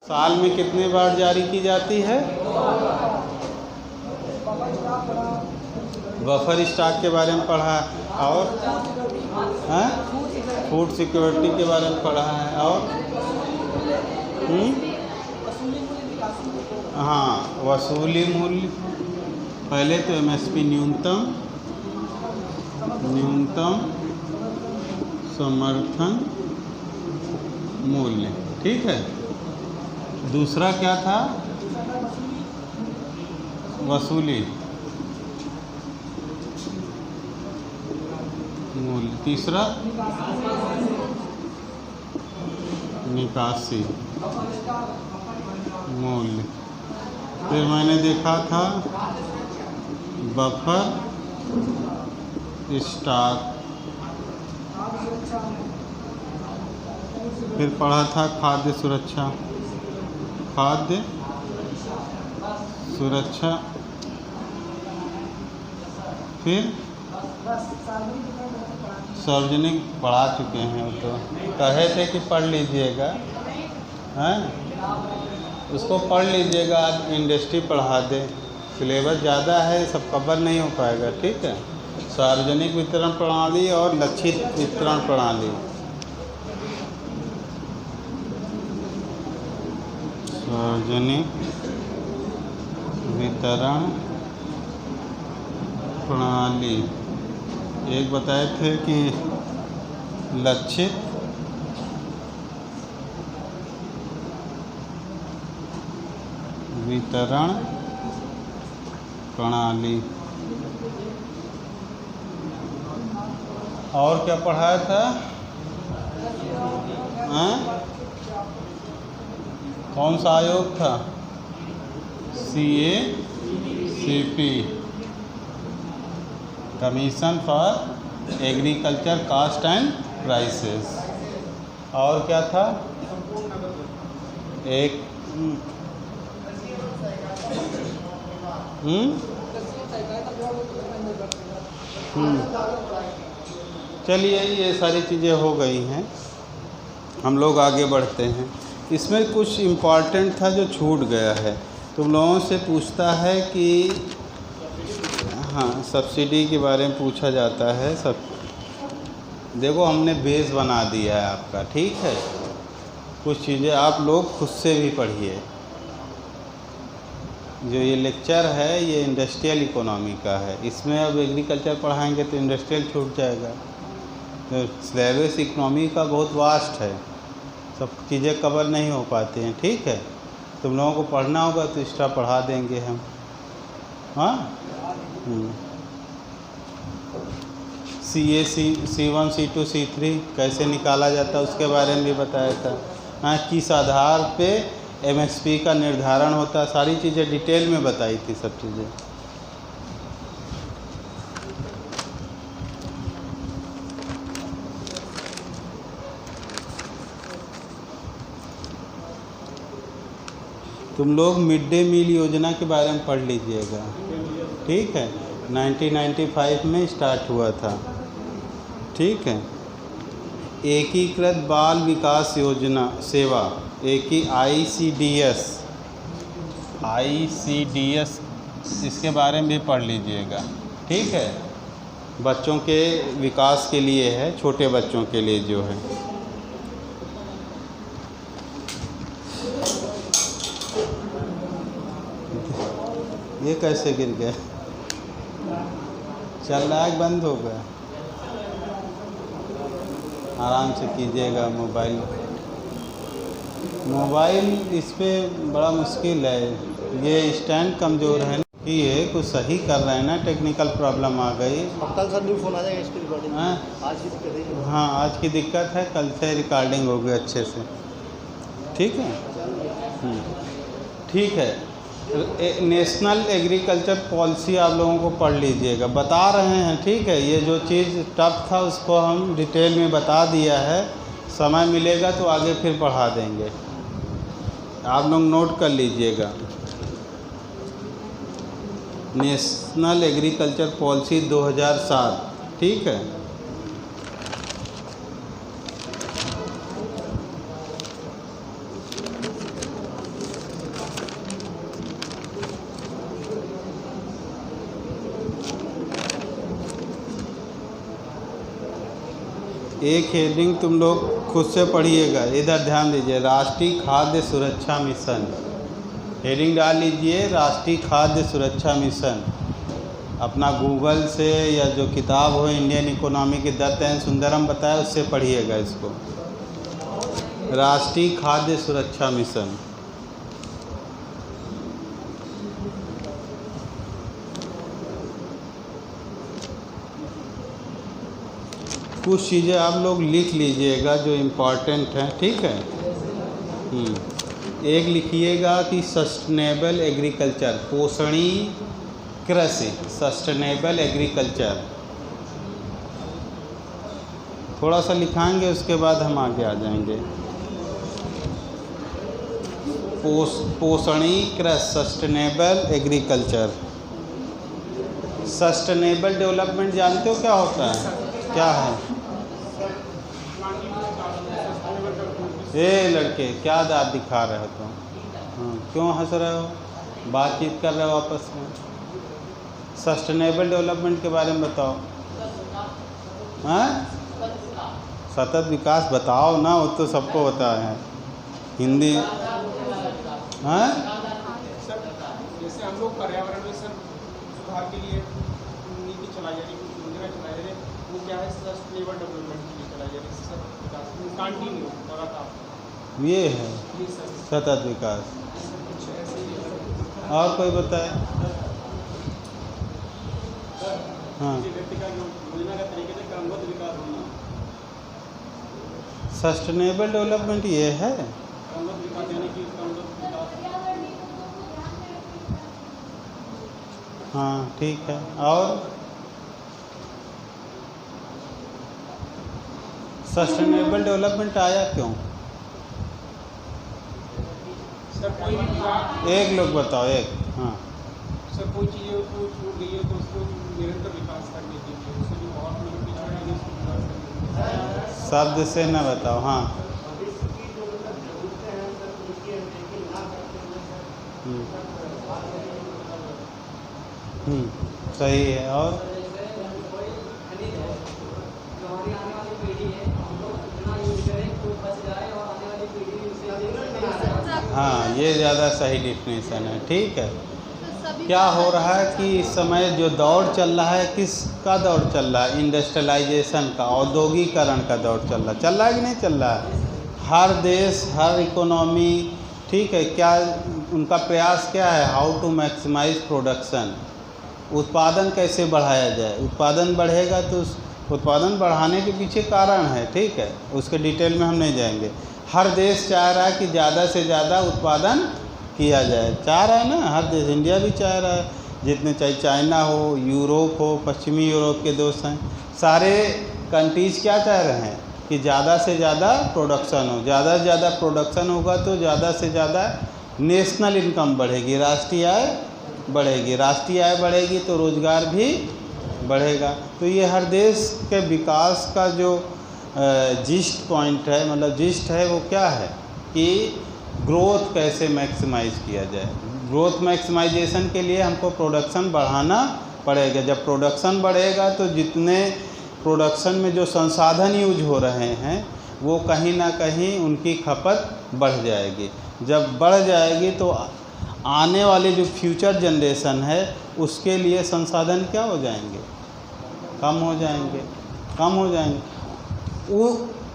साल में कितने बार जारी की जाती है? बफर स्टॉक के बारे में पढ़ा है, और फूड सिक्योरिटी के बारे में पढ़ा है, और हाँ, वसूली मूल्य। पहले तो एमएसपी न्यूनतम समर्थन मूल्य, ठीक है। दूसरा क्या था? वसूली मूल्य। तीसरा निकासी मूल्य। फिर मैंने देखा था बफर स्टॉक। फिर पढ़ा था खाद्य सुरक्षा। फिर सार्वजनिक पढ़ा चुके हैं, वो तो कहे थे कि पढ़ लीजिएगा, हैं? उसको पढ़ लीजिएगा। आज इंडस्ट्री पढ़ा दे, सिलेबस ज़्यादा है, सब कवर नहीं हो पाएगा, ठीक है। सार्वजनिक वितरण प्रणाली और लक्षित वितरण प्रणाली। सार्वजनिक वितरण प्रणाली एक बताए थे कि लक्षित वितरण प्रणाली। और क्या पढ़ाया था? कौन सा आयोग था? CACP, commission for agriculture cost and prices. और क्या था? एक चलिए, ये सारी चीज़ें हो गई हैं, हम लोग आगे बढ़ते हैं। इसमें कुछ इम्पॉर्टेंट था जो छूट गया है। तुम लोगों से पूछता है कि हाँ, सब्सिडी के बारे में पूछा जाता है। सब देखो, हमने बेस बना दिया है आपका, ठीक है। कुछ चीज़ें आप लोग खुद से भी पढ़िए। जो ये लेक्चर है ये इंडस्ट्रियल इकोनॉमी का है, इसमें अब एग्रीकल्चर पढ़ाएंगे तो इंडस्ट्रियल छूट जाएगा। तो सिलेबस इकोनॉमी का बहुत वास्ट है, सब चीज़ें कवर नहीं हो पाती हैं, ठीक है। तुम लोगों को पढ़ना होगा तो एक्स्ट्रा पढ़ा देंगे हम, हाँ। C1 C2 C3 कैसे निकाला जाता है उसके बारे में भी बताया था। हाँ, किस आधार पे MSP का निर्धारण होता है, सारी चीज़ें डिटेल में बताई थी, सब चीज़ें। तुम लोग मिड डे मील योजना के बारे में पढ़ लीजिएगा, ठीक है। 1995 में स्टार्ट हुआ था, ठीक है। एकीकृत बाल विकास योजना सेवा, ICDS, इसके बारे में भी पढ़ लीजिएगा, ठीक है। बच्चों के विकास के लिए है, छोटे बच्चों के लिए जो है। ये कैसे गिर गया? चल रहा है, बंद हो गया। आराम से कीजिएगा। मोबाइल इस पे बड़ा मुश्किल है, ये स्टैंड कमज़ोर है कि ये कुछ सही कर रहे हैं ना, टेक्निकल प्रॉब्लम आ गई। कल सर न्यू फ़ोन आ जाएगा इसकी रिकॉर्डिंग। आज की दिक्कत है। हाँ, आज की दिक्कत है, कल से रिकॉर्डिंग होगी अच्छे से, ठीक है। ठीक है। नेशनल एग्रीकल्चर पॉलिसी आप लोगों को पढ़ लीजिएगा, बता रहे हैं, ठीक है। ये जो चीज़ टफ था उसको हम डिटेल में बता दिया है, समय मिलेगा तो आगे फिर पढ़ा देंगे, आप लोग नोट कर लीजिएगा। नेशनल एग्रीकल्चर पॉलिसी 2007, ठीक है। एक हेडिंग तुम लोग खुद से पढ़िएगा, इधर ध्यान दीजिए। राष्ट्रीय खाद्य सुरक्षा मिशन, हेडिंग डाल लीजिए राष्ट्रीय खाद्य सुरक्षा मिशन। अपना गूगल से या जो किताब हो इंडियन इकोनॉमी की दत्त एन सुंदरम बताया उससे पढ़िएगा इसको, राष्ट्रीय खाद्य सुरक्षा मिशन। कुछ चीज़ें आप लोग लिख लीजिएगा जो इम्पोर्टेंट हैं, ठीक है। एक लिखिएगा कि सस्टेनेबल एग्रीकल्चर, पोषणीय कृषि, सस्टेनेबल एग्रीकल्चर। थोड़ा सा लिखाएंगे उसके बाद हम आगे आ जाएंगे। पोषणीय कृषि, सस्टेनेबल एग्रीकल्चर। सस्टेनेबल डेवलपमेंट जानते हो क्या होता है, क्या है? ए लड़के क्या दांत दिखा रहे हो तुम? हाँ, क्यों हंस रहे हो? बातचीत कर रहे हो आपस में। सस्टेनेबल डेवलपमेंट के बारे में बताओ। हाँ, सतत विकास बताओ ना, वो तो सबको पता है हिंदी। हाँ, जैसे हम लोग पर्यावरण में सर सुधार के लिए नीति चलाई जा रही है, योजना चलाई जा रही है, वो क्या है? सस्टेनेबल डेवलपमेंट के लिए चलाई जा रही है, सतत विकास कंटिन्यू लगातार, ये है सतत विकास। और कोई बताए? हाँ, व्यक्ति का योजना का तरीके से क्रमबद्ध विकास होना, सस्टेनेबल डेवलपमेंट ये है। क्रमबद्ध विकास यानी कि क्रमबद्ध विकास। हाँ ठीक है। और सस्टेनेबल डेवलपमेंट आया क्यों? सर कोई भी विकास, एक लोग बताओ, एक। हाँ, सर कोई चीज़ें तो छूट गई है तो उसको निरंतर विकास करने के लिए, उससे जो बहुत लोग पिछड़ गए हैं उसको विकास करने के लिए। शब्द से न बताओ। हाँ, सही है। और हाँ, ये ज़्यादा सही डिफिनेशन है, ठीक है। क्या हो रहा है कि इस समय जो दौर चल रहा है, किसका दौर चल रहा है? इंडस्ट्रियलाइजेशन का, औद्योगिकरण का दौर चल रहा है कि नहीं चल रहा है? हर देश, हर इकोनॉमी, ठीक है, क्या उनका प्रयास क्या है? हाउ टू मैक्सिमाइज प्रोडक्शन, उत्पादन कैसे बढ़ाया जाए। उत्पादन बढ़ेगा तो उत्पादन बढ़ाने के पीछे कारण है, ठीक है, उसके डिटेल में हम नहीं जाएंगे। हर देश चाह रहा है कि ज़्यादा से ज़्यादा उत्पादन किया जाए, चाह रहा है ना, हर देश, इंडिया भी चाह रहा है। जितने चाहे चाइना हो, यूरोप हो, पश्चिमी यूरोप के दोस्त हैं, सारे कंट्रीज़ क्या चाह रहे हैं कि ज़्यादा से ज़्यादा प्रोडक्शन हो। ज़्यादा से ज़्यादा प्रोडक्शन होगा तो ज़्यादा से ज़्यादा नेशनल इनकम बढ़ेगी, राष्ट्रीय आय बढ़ेगी। राष्ट्रीय आय बढ़ेगी तो रोज़गार भी बढ़ेगा। तो ये हर देश के विकास का जो जिस्ट पॉइंट है, मतलब जिस्ट है, वो क्या है कि ग्रोथ कैसे मैक्सिमाइज़ किया जाए। ग्रोथ मैक्सिमाइजेशन के लिए हमको प्रोडक्शन बढ़ाना पड़ेगा। जब प्रोडक्शन बढ़ेगा तो जितने प्रोडक्शन में जो संसाधन यूज हो रहे हैं वो कहीं ना कहीं उनकी खपत बढ़ जाएगी। जब बढ़ जाएगी तो आने वाले जो फ्यूचर जनरेशन है उसके लिए संसाधन क्या हो जाएंगे? कम हो जाएंगे, कम हो जाएंगे। वो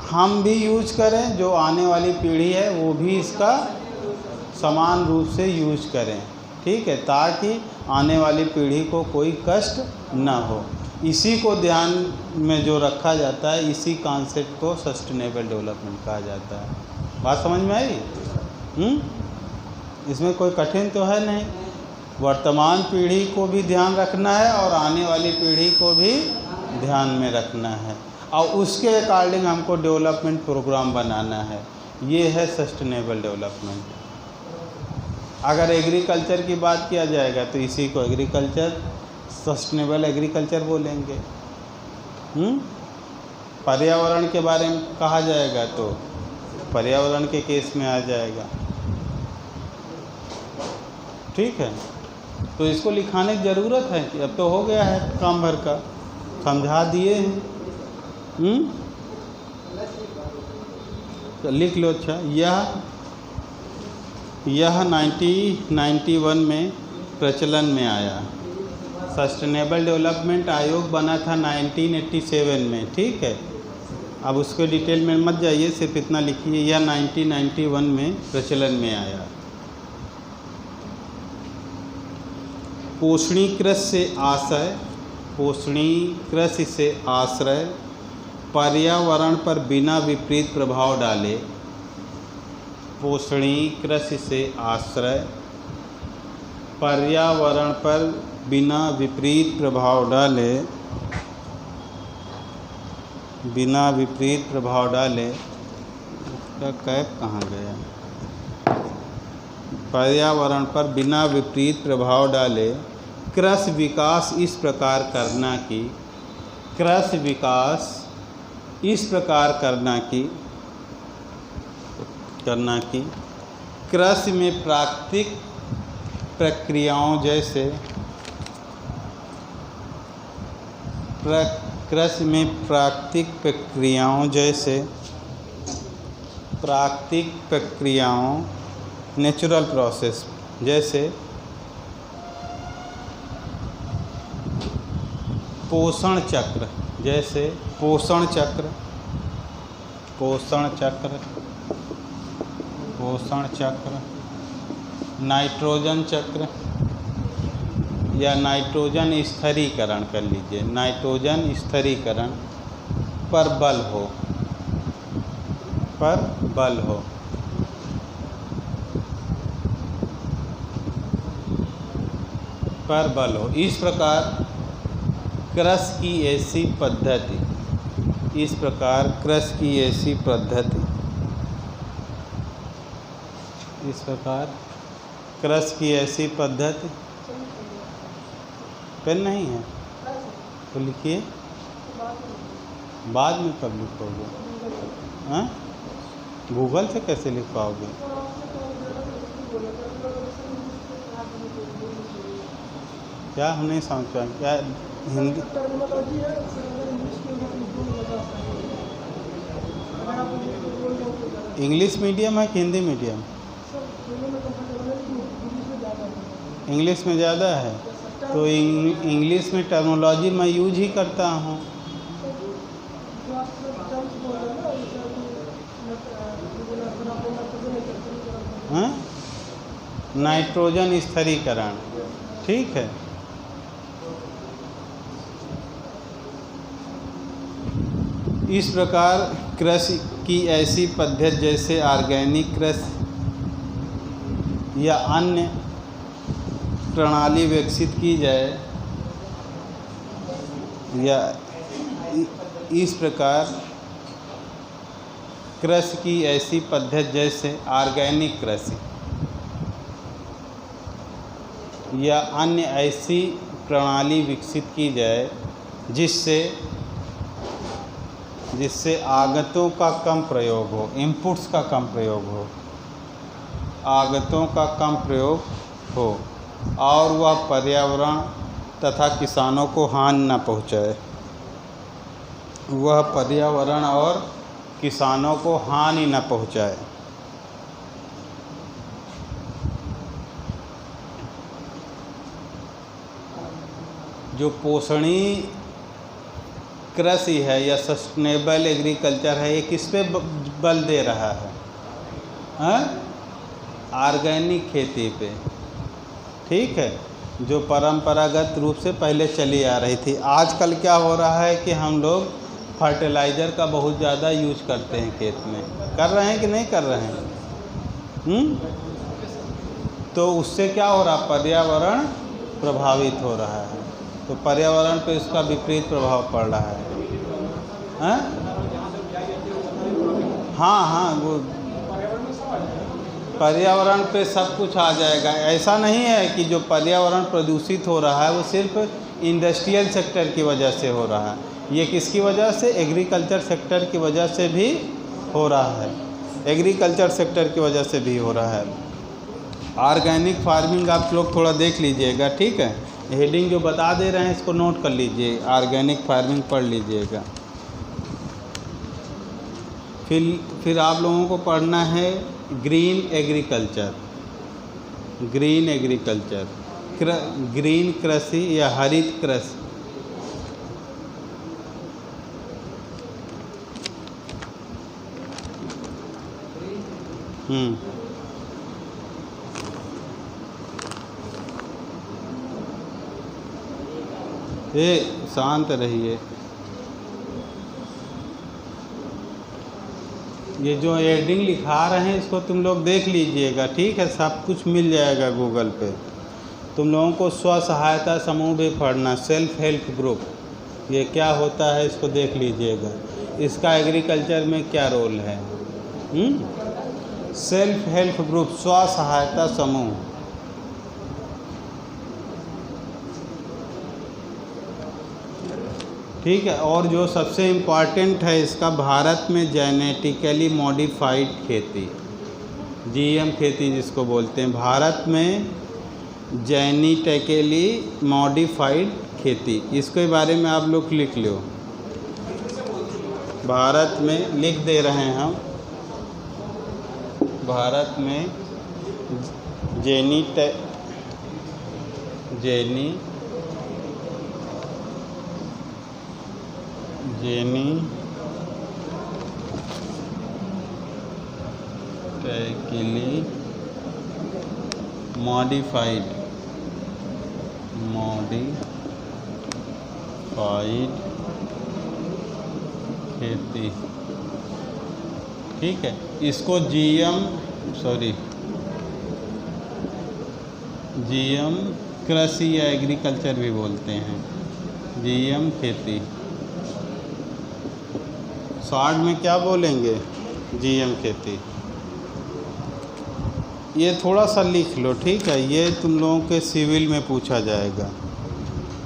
हम भी यूज करें, जो आने वाली पीढ़ी है वो भी इसका समान रूप से यूज करें, ठीक है, ताकि आने वाली पीढ़ी को कोई कष्ट ना हो। इसी को ध्यान में जो रखा जाता है, इसी कॉन्सेप्ट को सस्टेनेबल डेवलपमेंट कहा जाता है। बात समझ में आई? इसमें कोई कठिन तो है नहीं। वर्तमान पीढ़ी को भी ध्यान रखना है और आने वाली पीढ़ी को भी ध्यान में रखना है, और उसके अकॉर्डिंग हमको डेवलपमेंट प्रोग्राम बनाना है। ये है सस्टेनेबल डेवलपमेंट। अगर एग्रीकल्चर की बात किया जाएगा तो इसी को एग्रीकल्चर, सस्टेनेबल एग्रीकल्चर बोलेंगे। पर्यावरण के बारे में कहा जाएगा तो पर्यावरण के केस में आ जाएगा, ठीक है। तो इसको लिखाने की ज़रूरत है कि अब तो हो गया है काम भर का, समझा दिए हैं। लिख लो। अच्छा, यह 1991 में प्रचलन में आया। सस्टेनेबल डेवलपमेंट आयोग बना था 1987 में, ठीक है। अब उसको डिटेल में मत जाइए, सिर्फ इतना लिखिए, यह 1991 में प्रचलन में आया। पोषणी कृषि से आशय, पोषणी कृषि से आश्रय पर्यावरण पर बिना विपरीत प्रभाव डाले। पोषणी कृषि से आश्रय पर्यावरण पर बिना विपरीत प्रभाव डाले, बिना विपरीत प्रभाव डाले। इसका कैप कहाँ गया? पर्यावरण पर बिना विपरीत प्रभाव डाले कृषि विकास इस प्रकार करना कि, कृषि विकास इस प्रकार करना कि कृषि में प्राकृतिक प्रक्रियाओं जैसे, कृषि में प्राकृतिक प्रक्रियाओं नेचुरल प्रोसेस जैसे पोषण चक्र, नाइट्रोजन चक्र या नाइट्रोजन स्थिरीकरण कर लीजिए, नाइट्रोजन स्थिरीकरण पर बल हो। इस प्रकार कृषि की ऐसी पद्धति, पेन नहीं है तो लिखिए, बाद में कब लिखोगे? हाँ, गूगल से कैसे लिख पाओगे? क्या हम नहीं समझ पाए? क्या हिंदी इंग्लिश मीडियम है कि हिंदी मीडियम? इंग्लिश में ज़्यादा है तो इंग्लिश में टर्मिनोलॉजी मैं यूज ही करता हूँ। हाँ, नाइट्रोजन स्थिरीकरण, ठीक है। इस प्रकार कृषि की ऐसी पद्धति जैसे ऑर्गेनिक कृषि या अन्य प्रणाली विकसित की जाए, या इस प्रकार कृषि की ऐसी पद्धति जैसे ऑर्गेनिक कृषि या अन्य ऐसी प्रणाली विकसित की जाए जिससे आगतों का कम प्रयोग हो, इनपुट्स का कम प्रयोग हो, आगतों का कम प्रयोग हो और वह पर्यावरण तथा किसानों को हानि न पहुँचाए, वह पर्यावरण और किसानों को हानि न पहुँचाए। जो पोषणी कृषि है या सस्टेनेबल एग्रीकल्चर है, ये किस पे बल दे रहा है? ऑर्गेनिक खेती पे, ठीक है, जो परंपरागत रूप से पहले चली आ रही थी। आजकल क्या हो रहा है कि हम लोग फर्टिलाइज़र का बहुत ज़्यादा यूज करते हैं खेत में। कर रहे हैं कि नहीं कर रहे हैं? तो उससे क्या हो रहा? पर्यावरण प्रभावित हो रहा है, तो पर्यावरण पे उसका विपरीत प्रभाव पड़ रहा है। हाँ, वो पर्यावरण पे सब कुछ आ जाएगा। ऐसा नहीं है कि जो पर्यावरण प्रदूषित हो रहा है वो सिर्फ इंडस्ट्रियल सेक्टर की वजह से हो रहा है। ये किसकी वजह से? एग्रीकल्चर सेक्टर की वजह से भी हो रहा है, एग्रीकल्चर सेक्टर की वजह से भी हो रहा है। ऑर्गेनिक फार्मिंग आप लोग थोड़ा देख लीजिएगा, ठीक है। हेडिंग जो बता दे रहे हैं इसको नोट कर लीजिए, ऑर्गेनिक फार्मिंग पढ़ लीजिएगा। फिर आप लोगों को पढ़ना है green agriculture, green agriculture, green कृषि या हरित कृषि। ये शांत रहिए। ये जो हेडिंग लिखा रहे हैं इसको तुम लोग देख लीजिएगा, ठीक है। सब कुछ मिल जाएगा गूगल पे। तुम लोगों को स्व सहायता समूह भी पढ़ना, सेल्फ हेल्प ग्रुप, ये क्या होता है इसको देख लीजिएगा। इसका एग्रीकल्चर में क्या रोल है। सेल्फ हेल्प ग्रुप, स्व सहायता समूह। ठीक है। और जो सबसे इम्पॉर्टेंट है इसका, भारत में जेनेटिकली मॉडिफाइड खेती, जीएम खेती जिसको बोलते हैं, भारत में जेनेटिकली मॉडिफाइड खेती, इसके बारे में आप लोग लिख लो। भारत में लिख दे रहे हैं हम, भारत में जेनेटिकली मॉडिफाइड खेती, ठीक है। इसको जीएम कृषि या एग्रीकल्चर भी बोलते हैं, जीएम खेती। शॉर्ट में क्या बोलेंगे, जीएम खेती। ये थोड़ा सा लिख लो, ठीक है। ये तुम लोगों के सिविल में पूछा जाएगा,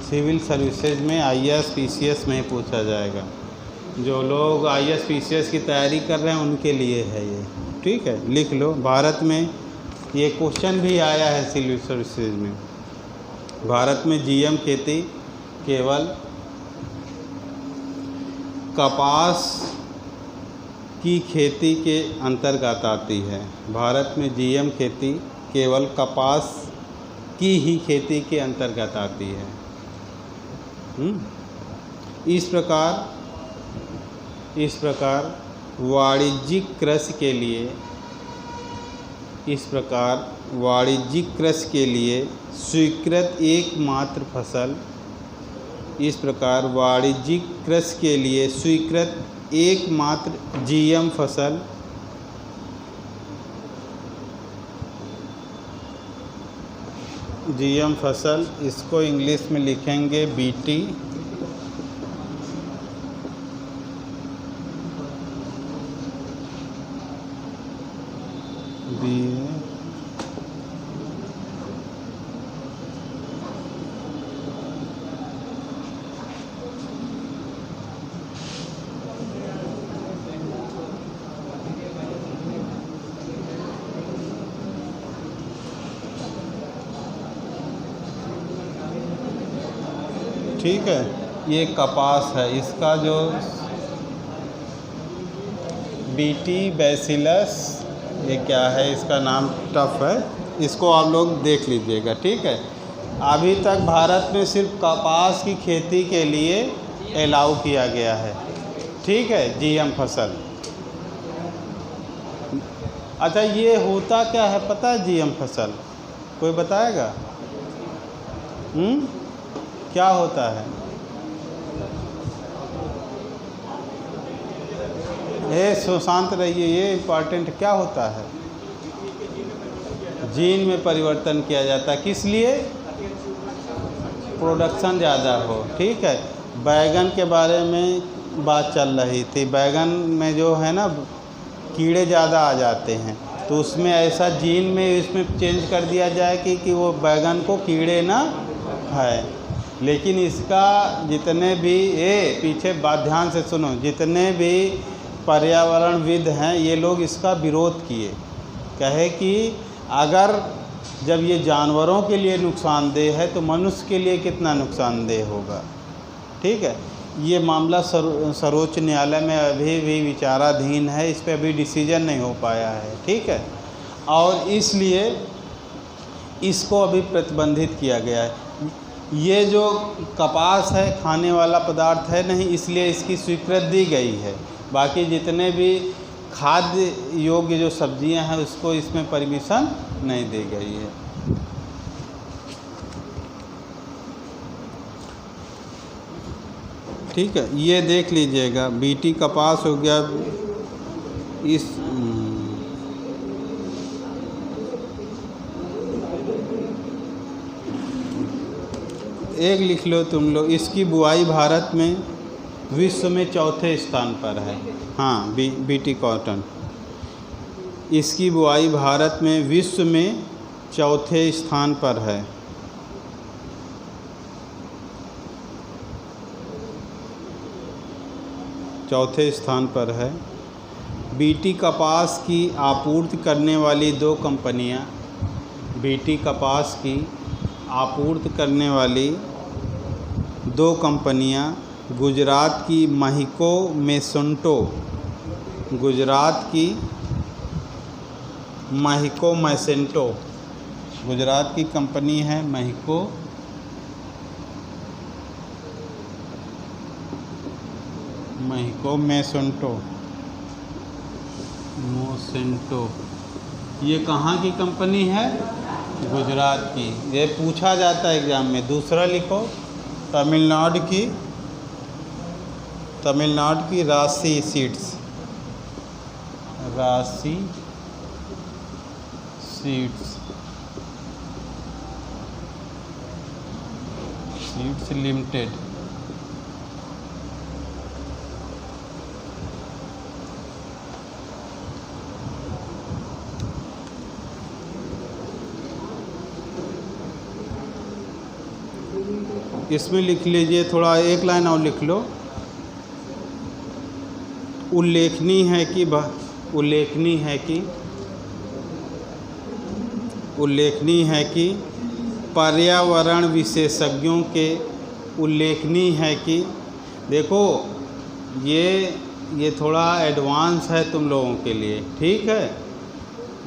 सिविल सर्विसेज में, आईएएस पीसीएस में पूछा जाएगा। जो लोग आईएएस पीसीएस की तैयारी कर रहे हैं उनके लिए है ये, ठीक है। लिख लो। भारत में ये क्वेश्चन भी आया है सिविल सर्विसेज में। भारत में जीएम खेती केवल कपास की खेती के अंतर्गत आती है। भारत में जीएम खेती केवल कपास की ही खेती के अंतर्गत आती है। इस प्रकार वाणिज्यिक कृषि के लिए स्वीकृत एकमात्र फसल, इस प्रकार वाणिज्यिक कृषि के लिए स्वीकृत एकमात्र जीएम फसल इसको इंग्लिश में लिखेंगे बीटी, ठीक है। ये कपास है, इसका जो बीटी बैसिलस, ये क्या है, इसका नाम टफ है, इसको आप लोग देख लीजिएगा, ठीक है। अभी तक भारत में सिर्फ कपास की खेती के लिए अलाउ किया गया है, ठीक है, जीएम फसल। अच्छा, ये होता क्या है पता है जीएम फसल? कोई बताएगा? क्या होता है? ये शांत रहिए, ये इम्पॉर्टेंट। क्या होता है? जीन में परिवर्तन किया जाता है, किस लिए? प्रोडक्शन ज़्यादा हो, ठीक है। बैगन के बारे में बात चल रही थी, बैगन में जो है ना कीड़े ज़्यादा आ जाते हैं, तो उसमें ऐसा जीन में इसमें चेंज कर दिया जाए कि वो बैगन को कीड़े ना खाए। लेकिन इसका जितने भी, पीछे बात ध्यान से सुनो, जितने भी पर्यावरणविद हैं ये लोग इसका विरोध किए, कहे कि अगर जब ये जानवरों के लिए नुकसानदेह है तो मनुष्य के लिए कितना नुकसानदेह होगा, ठीक है। ये मामला सर्वोच्च न्यायालय में अभी भी विचाराधीन है, इस पे अभी डिसीजन नहीं हो पाया है, ठीक है। और इसलिए इसको अभी प्रतिबंधित किया गया है। ये जो कपास है खाने वाला पदार्थ है नहीं, इसलिए इसकी स्वीकृति दी गई है। बाकी जितने भी खाद्य योग्य जो सब्जियां हैं उसको इसमें परमिशन नहीं दी गई है। ठीक है, ये देख लीजिएगा, बीटी कपास हो गया। इस एक लिख लो तुम लोग, इसकी बुआई भारत में विश्व में चौथे स्थान पर है। हाँ, बीटी कॉटन, इसकी बुआई भारत में विश्व में चौथे स्थान पर है। चौथे स्थान पर है। बीटी कपास की आपूर्ति करने वाली दो कंपनियां, बीटी कपास की आपूर्ति करने वाली दो कंपनियां गुजरात की महिको मैसेंटो, गुजरात की महिको मैसेंटो, गुजरात की कंपनी है महिको मैसेंटो, ये कहाँ की कंपनी है? गुजरात की। ये पूछा जाता है एग्ज़ाम में। दूसरा लिखो, तमिलनाडु की राशि सीड्स, राशि सीड्स लिमिटेड। इसमें लिख लीजिए, थोड़ा एक लाइन और लिख लो। उल्लेखनीय है कि पर्यावरण विशेषज्ञों के उल्लेखनीय है कि, देखो ये थोड़ा एडवांस है तुम लोगों के लिए, ठीक है।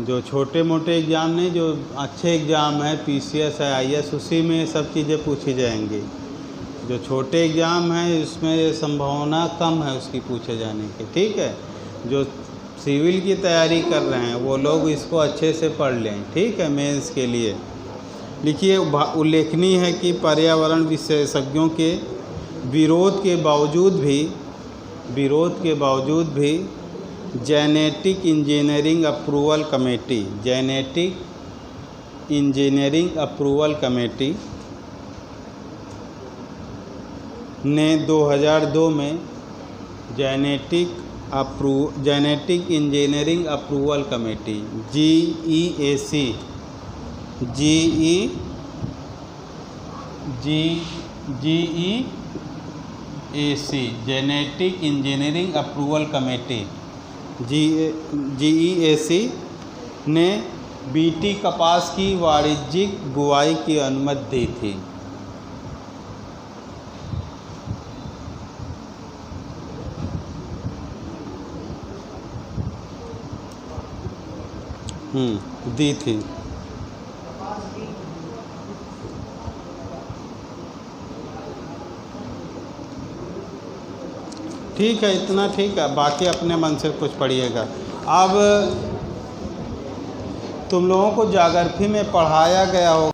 जो छोटे मोटे एग्ज़ाम नहीं, जो अच्छे एग्ज़ाम है PCS है IS, उसी में सब चीज़ें पूछी जाएंगी। जो छोटे एग्ज़ाम हैं उसमें संभावना कम है उसकी पूछे जाने की, ठीक है। जो सिविल की तैयारी कर रहे हैं वो लोग इसको अच्छे से पढ़ लें, ठीक है, मेंस के लिए। लिखिए, उल्लेखनीय है कि पर्यावरण विशेषज्ञों के विरोध के बावजूद भी जेनेटिक इंजीनियरिंग अप्रूवल कमेटी ने 2002 में genetic engineering approval committee GEAC genetic engineering approval committee GEAC ने बीटी कपास की वाणिज्यिक बुआई की अनुमति दी थी। दी थी। ठीक है, इतना ठीक है, बाकी अपने मन से कुछ पढ़िएगा। अब तुम लोगों को ज्योग्राफी में पढ़ाया गया होगा।